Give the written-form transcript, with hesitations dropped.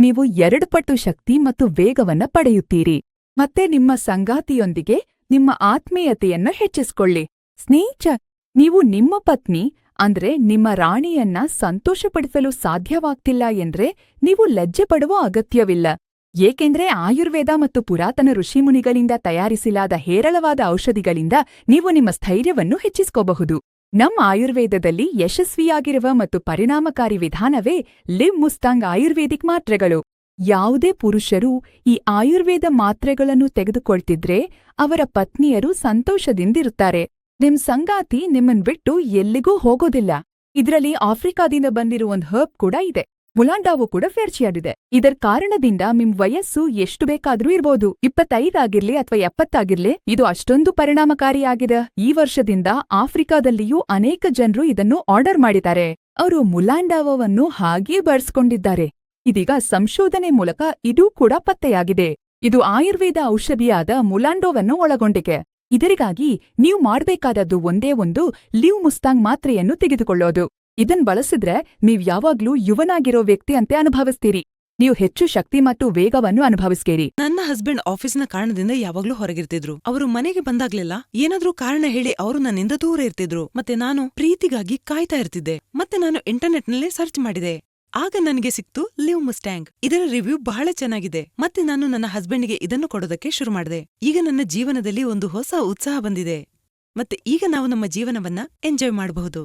ನೀವು 2 ಪಟ್ಟು ಶಕ್ತಿ ಮತ್ತು ವೇಗವನ್ನ ಪಡೆಯುತ್ತೀರಿ. ಮತ್ತೆ ನಿಮ್ಮ ಸಂಗಾತಿಯೊಂದಿಗೆ ನಿಮ್ಮ ಆತ್ಮೀಯತೆಯನ್ನ ಹೆಚ್ಚಿಸ್ಕೊಳ್ಳಿ. ಸ್ನೇಹಿತ, ನೀವು ನಿಮ್ಮ ಪತ್ನಿ ಅಂದ್ರೆ ನಿಮ್ಮ ರಾಣಿಯನ್ನ ಸಂತೋಷಪಡಿಸಲು ಸಾಧ್ಯವಾಗ್ತಿಲ್ಲ ಎಂದ್ರೆ ನೀವು ಲಜ್ಜೆ ಪಡುವ ಅಗತ್ಯವಿಲ್ಲ. ಏಕೆಂದ್ರೆ ಆಯುರ್ವೇದ ಮತ್ತು ಪುರಾತನ ಋಷಿಮುನಿಗಳಿಂದ ತಯಾರಿಸಲಾದ ಹೇರಳವಾದ ಔಷಧಿಗಳಿಂದ ನೀವು ನಿಮ್ಮ ಸ್ಥೈರ್ಯವನ್ನು ಹೆಚ್ಚಿಸ್ಕೋಬಹುದು. ನಮ್ಮ ಆಯುರ್ವೇದದಲ್ಲಿ ಯಶಸ್ವಿಯಾಗಿರುವ ಮತ್ತು ಪರಿಣಾಮಕಾರಿ ವಿಧಾನವೇ ಲಿವ್ ಮುಸ್ತಾಂಗ್ ಆಯುರ್ವೇದಿಕ್ ಮಾತ್ರೆಗಳು. ಯಾವುದೇ ಪುರುಷರು ಈ ಆಯುರ್ವೇದ ಮಾತ್ರೆಗಳನ್ನು ತೆಗೆದುಕೊಳ್ತಿದ್ರೆ ಅವರ ಪತ್ನಿಯರು ಸಂತೋಷದಿಂದಿರುತ್ತಾರೆ. ನಿಮ್ ಸಂಗಾತಿ ನಿಮ್ಮನ್ ಬಿಟ್ಟು ಎಲ್ಲಿಗೂ ಹೋಗೋದಿಲ್ಲ. ಇದರಲ್ಲಿ ಆಫ್ರಿಕಾದಿಂದ ಬಂದಿರುವ ಒಂದು ಹರ್ಬ್ ಕೂಡ ಇದೆ. ಮುಲಾಂಡಾವು ಕೂಡ ಫೇರ್ಚಿಯಾಡಿದೆ. ಇದರ ಕಾರಣದಿಂದ ನಿಮ್ ವಯಸ್ಸು ಎಷ್ಟು ಬೇಕಾದ್ರೂ ಇರ್ಬೋದು, 25 ಆಗಿರ್ಲಿ ಅಥವಾ 70 ಆಗಿರ್ಲಿ, ಇದು ಅಷ್ಟೊಂದು ಪರಿಣಾಮಕಾರಿಯಾಗಿದೆ. ಈ ವರ್ಷದಿಂದ ಆಫ್ರಿಕಾದಲ್ಲಿಯೂ ಅನೇಕ ಜನರು ಇದನ್ನು ಆರ್ಡರ್ ಮಾಡಿದ್ದಾರೆ. ಅವರು ಮುಲಾಂಡಾವನ್ನು ಹಾಗೇ ಬಳಸ್ಕೊಂಡಿದ್ದಾರೆ. ಇದೀಗ ಸಂಶೋಧನೆ ಮೂಲಕ ಇದೂ ಕೂಡ ಪತ್ತೆಯಾಗಿದೆ. ಇದು ಆಯುರ್ವೇದ ಔಷಧಿಯಾದ ಮುಲಾಂಡೋವನ್ನು ಒಳಗೊಂಡಿದೆ. ಇದರಿಗಾಗಿ ನೀವು ಮಾಡಬೇಕಾದದ್ದು ಒಂದೇ ಒಂದು ಲಿವ್ ಮುಸ್ತಾಂಗ್ ಮಾತ್ರೆಯನ್ನು ತೆಗೆದುಕೊಳ್ಳೋದು. ಇದನ್ ಬಳಸಿದ್ರೆ ನೀವ್ ಯಾವಾಗ್ಲೂ ಯುವನಾಗಿರೋ ವ್ಯಕ್ತಿ ಅಂತೆ ಅನುಭವಿಸ್ತೀರಿ. ನೀವು ಹೆಚ್ಚು ಶಕ್ತಿ ಮತ್ತು ವೇಗವನ್ನು ಅನುಭವಿಸ್ತೀರಿ. ನನ್ನ ಹಸ್ಬೆಂಡ್ ಆಫೀಸ್ನ ಕಾರಣದಿಂದ ಯಾವಾಗ್ಲೂ ಹೊರಗಿರ್ತಿದ್ರು. ಅವರು ಮನೆಗೆ ಬಂದಾಗ್ಲೆಲ್ಲ ಏನಾದ್ರೂ ಕಾರಣ ಹೇಳಿ ಅವರು ನನ್ನಿಂದ ದೂರ ಇರ್ತಿದ್ರು. ಮತ್ತೆ ನಾನು ಪ್ರೀತಿಗಾಗಿ ಕಾಯ್ತಾ ಇರ್ತಿದ್ದೆ. ಮತ್ತೆ ನಾನು ಇಂಟರ್ನೆಟ್ನಲ್ಲೇ ಸರ್ಚ್ ಮಾಡಿದೆ. ಆಗ ನನಗೆ ಸಿಕ್ತು ಲಿವ್ ಮುಸ್ಟ್ಯಾಂಗ್. ಇದರ ರಿವ್ಯೂ ಬಹಳ ಚೆನ್ನಾಗಿದೆ. ಮತ್ತೆ ನಾನು ನನ್ನ ಹಸ್ಬೆಂಡ್ಗೆ ಇದನ್ನು ಕೊಡೋದಕ್ಕೆ ಶುರು ಮಾಡಿದೆ. ಈಗ ನನ್ನ ಜೀವನದಲ್ಲಿ ಒಂದು ಹೊಸ ಉತ್ಸಾಹ ಬಂದಿದೆ. ಮತ್ತೆ ಈಗ ನಾವು ನಮ್ಮ ಜೀವನವನ್ನ ಎಂಜಾಯ್ ಮಾಡಬಹುದು.